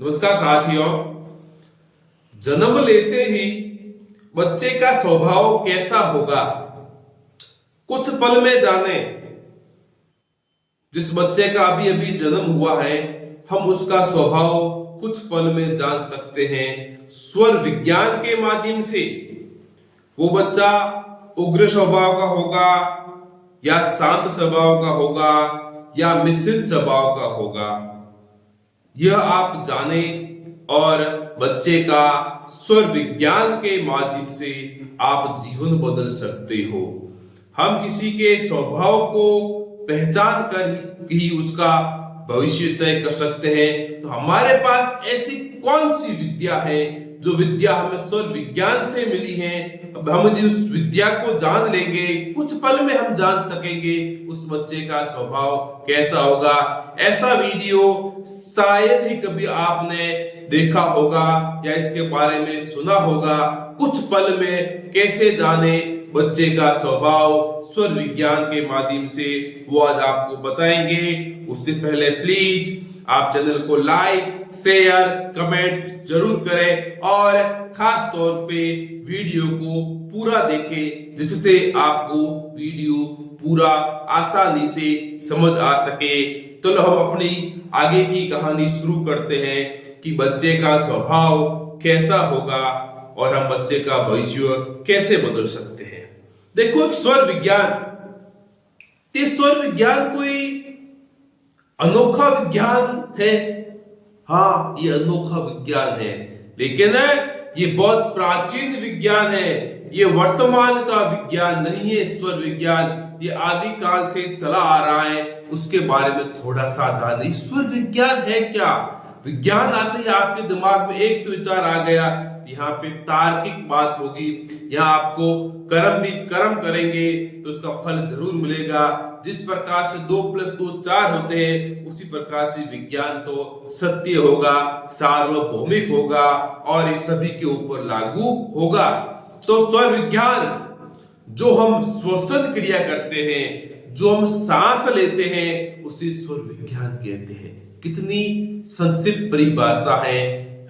नमस्कार साथियों। जन्म लेते ही बच्चे का स्वभाव कैसा होगा, कुछ पल में जाने। जिस बच्चे का अभी अभी जन्म हुआ है, हम उसका स्वभाव कुछ पल में जान सकते हैं स्वर विज्ञान के माध्यम से। वो बच्चा उग्र स्वभाव का होगा या शांत स्वभाव का होगा या मिश्रित स्वभाव का होगा, यह आप जाने और बच्चे का स्वर विज्ञान के माध्यम से आप जीवन बदल सकते हो। हम किसी के स्वभाव को पहचान कर ही उसका भविष्य तय कर सकते हैं। तो हमारे पास ऐसी कौन सी विद्या है जो विद्या हमें स्वर विज्ञान से मिली है। अब हम यदि उस विद्या को जान लेंगे, कुछ पल में हम जान सकेंगे उस बच्चे का स्वभाव कैसा होगा। ऐसा वीडियो शायद ही कभी आपने देखा होगा या इसके बारे में सुना होगा। कुछ पल में कैसे जाने बच्चे का स्वभाव स्वर विज्ञान के माध्यम से, वो आज आपको बताएंगे। उससे पहले प्लीज आप चैनल को लाइक, शेयर, कमेंट जरूर करें और खास तौर पे वीडियो को पूरा देखें, जिससे आपको वीडियो पूरा आसानी से समझ आ सके। तो हम अपनी आगे की कहानी शुरू करते हैं कि बच्चे का स्वभाव कैसा होगा और हम बच्चे का भविष्य कैसे बदल सकते हैं। देखो, स्वर विज्ञान, स्वर विज्ञान कोई अनोखा विज्ञान है। हाँ, ये अनोखा विज्ञान है, लेकिन ये बहुत प्राचीन विज्ञान है। ये वर्तमान का विज्ञान नहीं है। स्वर विज्ञान ये आदि काल से चला आ रहा है। उसके बारे में थोड़ा सा जानिए। स्वर विज्ञान है क्या? विज्ञान आते ही आपके दिमाग में एक तो विचार आ गया, यहाँ पे तार्किक बात होगी। यहाँ आपको कर्म करेंगे तो उसका फल जरूर मिलेगा। जिस प्रकार से 2+2 4 होते हैं, उसी प्रकार से विज्ञान तो सत्य होगा, सार्वभौमिक होगा और इस सभी के ऊपर लागू होगा। तो स्वर विज्ञान, जो हम श्वसन क्रिया करते हैं, जो हम सांस लेते हैं, उसे स्वर विज्ञान कहते हैं। कितनी संक्षिप्त परिभाषा है।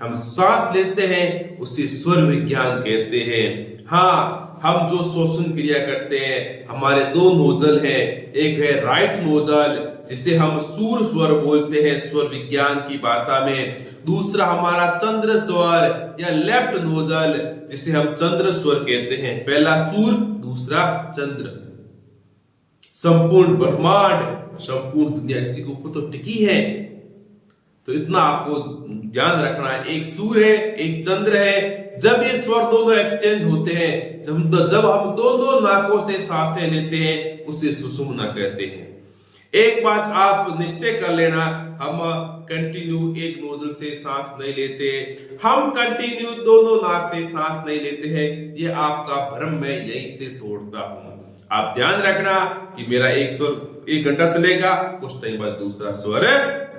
हम सांस लेते हैं, उसे स्वर विज्ञान कहते हैं। हाँ, हम जो श्वसन क्रिया करते हैं, हमारे दो नोजल हैं। एक है राइट नोजल, जिसे हम सूर स्वर बोलते हैं स्वर विज्ञान की भाषा में। दूसरा हमारा चंद्र स्वर या लेफ्ट नोजल, जिसे हम चंद्र स्वर कहते हैं। पहला सूर, दूसरा चंद्र। संपूर्ण ब्रह्मांड, संपूर्ण दुनिया इसी के ऊपर तो टिकी है। तो इतना आपको ध्यान रखना है। एक सूर्य है, एक चंद्र है। जब ये स्वर दोनों एक्सचेंज होते हैं, जब हम दोनों नाकों से सांसें लेते हैं, उसे सुषुम्ना कहते हैं। एक बात आप निश्चय कर लेना, हम कंटिन्यू एक नोजल से सांस नहीं लेते, हम कंटिन्यू दोनों नाक से सांस नहीं लेते हैं। ये आपका भ्रम मैं यहीं से तोड़ता हूं। आप ध्यान रखना कि मेरा एक स्वर 1 घंटा चलेगा, कुछ टाइम बाद दूसरा स्वर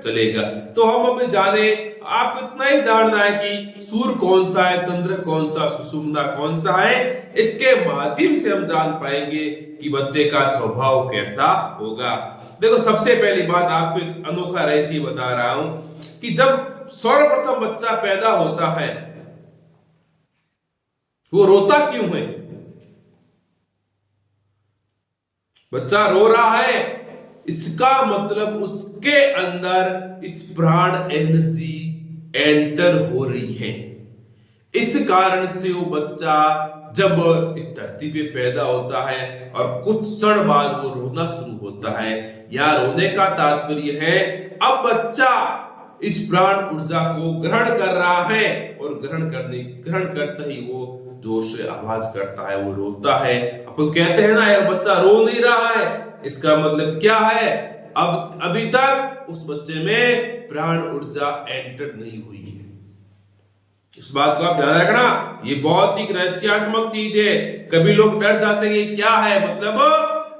चलेगा। तो हम अभी जाने, आपको इतना ही जानना है कि सूर्य कौन सा है, चंद्र कौन सा, सुषुम्ना कौन सा है। इसके माध्यम से हम जान पाएंगे कि बच्चे का स्वभाव कैसा होगा। देखो, सबसे पहली बात आपको एक अनोखा रहस्य बता रहा हूं कि जब सर्वप्रथम बच्चा पैदा होता है, वो रोता क्यों है? बच्चा रो रहा है, इसका मतलब उसके अंदर इस प्राण एनर्जी एंटर हो रही है। इस कारण से वो बच्चा जब इस धरती पे पैदा होता है और कुछ क्षण बाद वो रोना शुरू होता है। यहाँ रोने का तात्पर्य है, अब बच्चा इस प्राण ऊर्जा को ग्रहण कर रहा है और ग्रहण करते ही वो जोश से आवाज करता है, वो रोता है। अपन कहते हैं ना, यार बच्चा रो नहीं रहा है, इसका मतलब क्या है? अब अभी तक उस बच्चे में प्राण ऊर्जा एंटर नहीं हुई है। इस बात को आप ध्यान रखना, ये बहुत ही रहस्यात्मक चीज है। कभी लोग डर जाते हैं कि क्या है, मतलब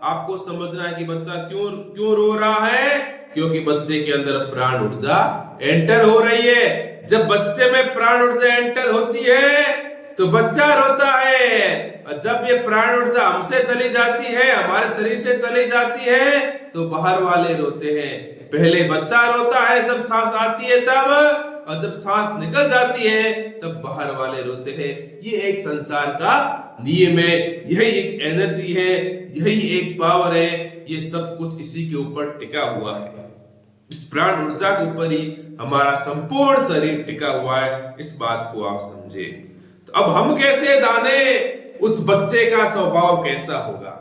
आपको समझना है कि बच्चा क्यों रो रहा है, क्योंकि बच्चे के अंदर प्राण ऊर्जा एंटर हो रही है। जब बच्चे में प्राण ऊर्जा एंटर होती है तो बच्चा रोता है, और जब ये प्राण ऊर्जा हमसे चली जाती है, हमारे शरीर से चली जाती है, तो बाहर वाले रोते हैं। पहले बच्चा रोता है जब सांस आती है तब, और जब सांस निकल जाती है तब बाहर वाले रोते हैं। ये एक संसार का नियम है, यही एक एनर्जी है, यही एक पावर है, ये सब कुछ इसी के ऊपर टिका हुआ है। इस प्राण ऊर्जा के ऊपर ही हमारा संपूर्ण शरीर टिका हुआ है। इस बात को आप समझे। तो अब हम कैसे जाने उस बच्चे का स्वभाव कैसा होगा?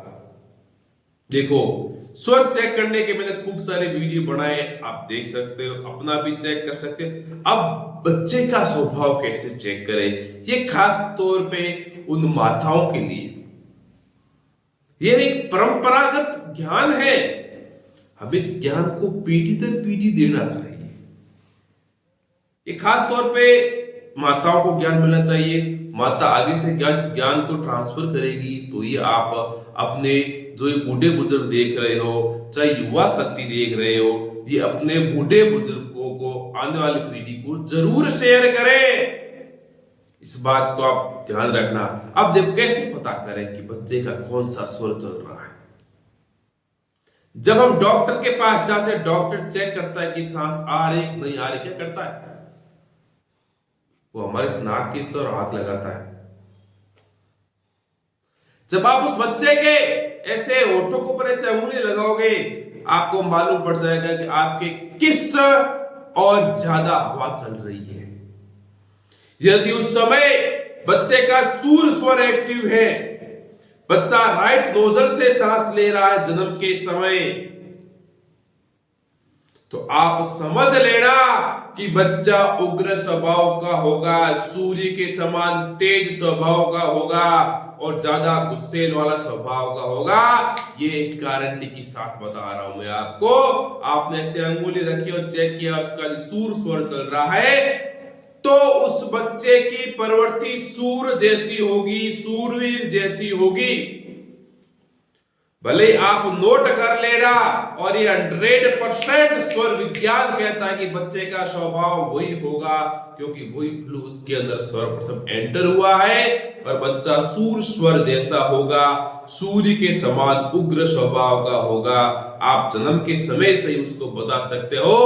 देखो, स्वर चेक करने के मैंने खूब सारे वीडियो बनाए, आप देख सकते हो, अपना भी चेक कर सकते हो। अब बच्चे का स्वभाव कैसे चेक करें, ये खास तौर पे उन माताओं के लिए ये एक परंपरागत ज्ञान है। अब इस ज्ञान को पीढ़ी दर पीढ़ी देना चाहिए। ये खास तौर पे माताओं को ज्ञान मिलना चाहिए। माता आगे से ज्ञान को ट्रांसफर करेगी, तो ये आप अपने जो ये बूढ़े बुजुर्ग देख रहे हो, चाहे युवा शक्ति देख रहे हो, ये अपने बूढ़े बुजुर्गों को, आने वाली पीढ़ी को जरूर शेयर करें। इस बात को आप ध्यान रखना। अब देखो कैसे पता करें कि बच्चे का कौन सा स्वर चल रहा है। जब हम डॉक्टर के पास जाते हैं, डॉक्टर चेक करता है कि सांस आ रही नहीं आ रही। क्या करता है वो? हमारे नाक के स्वर हाथ लगाता है। जब आप उस बच्चे के ऐसे होठों के ऊपर ऐसे अंगुली लगाओगे, आपको मालूम पड़ जाएगा कि आपके किस और ज्यादा हवा चल रही है। यदि उस समय बच्चे का सूर स्वर एक्टिव है, बच्चा राइट नोजल से सांस ले रहा है जन्म के समय, तो आप समझ लेना कि बच्चा उग्र स्वभाव का होगा, सूर्य के समान तेज स्वभाव का होगा और ज्यादा गुस्सेल वाला स्वभाव का होगा। ये एक गारंटी के साथ बता रहा हूं मैं आपको। आपने ऐसे अंगुली रखी और चेक किया, उसका जो सूर स्वर चल रहा है, तो उस बच्चे की प्रवृत्ति सूर जैसी होगी, सूरवीर जैसी होगी। भले आप नोट कर लेना, और ये 100% स्वर विज्ञान कहता है कि बच्चे का स्वभाव वही होगा, क्योंकि वही फ्लू उसके अंदर सर्वप्रथम एंटर हुआ है। और बच्चा सूर स्वर जैसा होगा, सूर्य के समान उग्र स्वभाव का होगा। आप जन्म के समय से ही उसको बता सकते हो,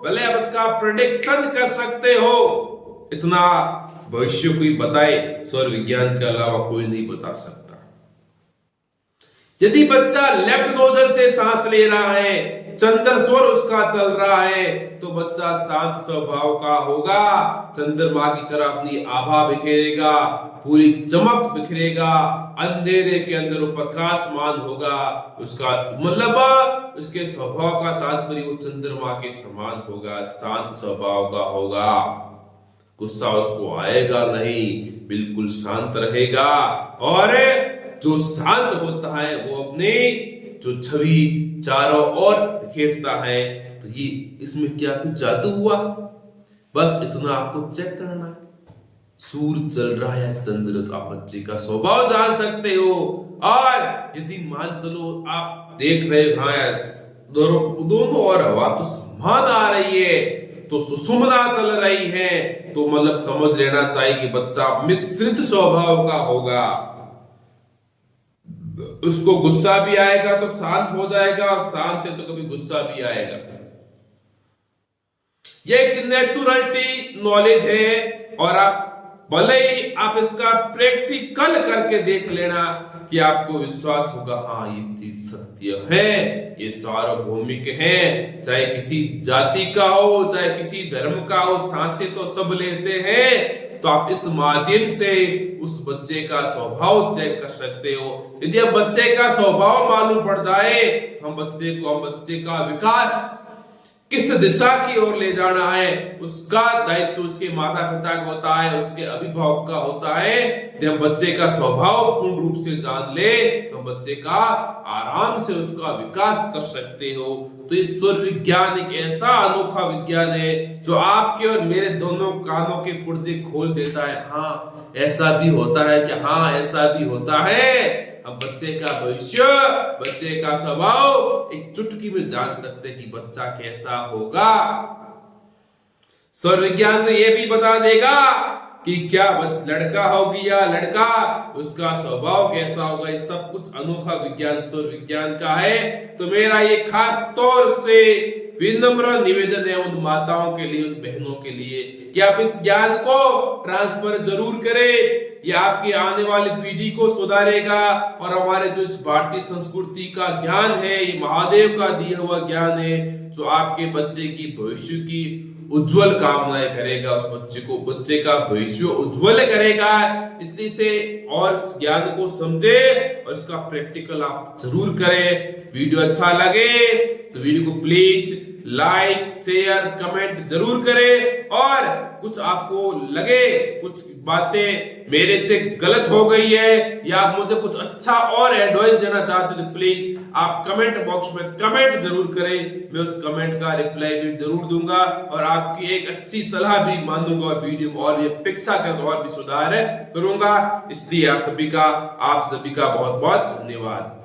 भले आप उसका प्रेडिक्शन कर सकते हो। इतना भविष्य कोई बताए, स्वर विज्ञान के अलावा कोई नहीं बता सकता। यदि बच्चा लेफ्ट नोजल से सांस ले रहा है, चंद्र स्वर उसका चल रहा है, तो बच्चा शांत स्वभाव का होगा, चंद्रमा की तरह अपनी आभा बिखेरेगा, पूरी चमक बिखरेगा, अंधेरे के अंदर वो प्रकाशमान होगा। उसका मतलब उसके स्वभाव का तात्पर्य वो चंद्रमा के समान होगा, शांत स्वभाव का होगा। गुस्सा उसको आएगा नहीं, बिल्कुल शांत रहेगा। और जो शांत होता है वो अपने जो छवि चारों ओर बिखेरता है। तो ये इसमें क्या कुछ जादू हुआ? बस इतना आपको चेक करना है, सूर चल रहा है चंद्र, तो आप बच्चे का स्वभाव जान सकते हो। और यदि मान चलो आप देख रहे दोनों और हवा तो समान आ रही है, तो सुषुम्ना चल रही है, तो मतलब समझ लेना चाहिए कि बच्चा मिश्रित स्वभाव का होगा। उसको गुस्सा भी आएगा तो शांत हो जाएगा, और शांत है तो कभी गुस्सा भी आएगा। ये एक नेचुरलिटी नॉलेज है, और आप भले ही आप इसका प्रैक्टिकल करके देख लेना कि आपको विश्वास होगा, हाँ ये चीज सत्य है, ये सार्वभौमिक है। चाहे किसी जाति का हो, चाहे किसी धर्म का हो, सांसें तो सब लेते हैं। तो आप इस माध्यम से उस बच्चे का स्वभाव चेक कर सकते हो। यदि अब बच्चे का स्वभाव मालूम पड़ जाए, तो हम बच्चे का विकास किस दिशा की ओर ले जाना है, उसका दायित्व उसके माता पिता का होता है, उसके अभिभावक का होता है। जब बच्चे का स्वभाव पूर्ण रूप से जान ले, तो बच्चे का आराम से उसका विकास कर सकते हो। तो इस स्वर विज्ञान एक ऐसा अनोखा विज्ञान है जो आपके और मेरे दोनों कानों के पुर्जे खोल देता है। हाँ ऐसा भी होता है, कि हाँ ऐसा भी होता है। अब बच्चे का भविष्य, बच्चे का स्वभाव एक चुटकी में जान सकते कि बच्चा कैसा होगा। स्वर विज्ञान तो ये भी बता देगा कि क्या लड़का होगी या लड़का, उसका स्वभाव कैसा होगा। ये सब कुछ अनोखा विज्ञान स्वर विज्ञान का है। तो मेरा ये खास तौर से विनम्र निवेदन है उन माताओं के लिए, उन बहनों के लिए कि आप इस ज्ञान को ट्रांसफर जरूर करें। ये आपकी आने वाली पीढ़ी को सुधारेगा और हमारे जो इस भारतीय संस्कृति का ज्ञान है, ये महादेव का दिया हुआ ज्ञान है, जो आपके बच्चे की भविष्य की उज्जवल कामनाएं करेगा, उस बच्चे का भविष्य उज्जवल करेगा। इसलिए से और इस ज्ञान को समझे और इसका प्रैक्टिकल आप जरूर करें। वीडियो अच्छा लगे तो वीडियो को प्लीज लाइक शेयर कमेंट जरूर करें, और कुछ आपको लगे कुछ बातें मेरे से गलत हो गई है या आप मुझे कुछ अच्छा और एडवाइस देना चाहते हो तो प्लीज आप कमेंट बॉक्स में कमेंट जरूर करें। मैं उस कमेंट का रिप्लाई भी जरूर दूंगा और आपकी एक अच्छी सलाह भी मानूंगा और वीडियो और ये अपेक्षा कर और भी सुधार करूंगा। इसलिए आप सभी का बहुत बहुत धन्यवाद।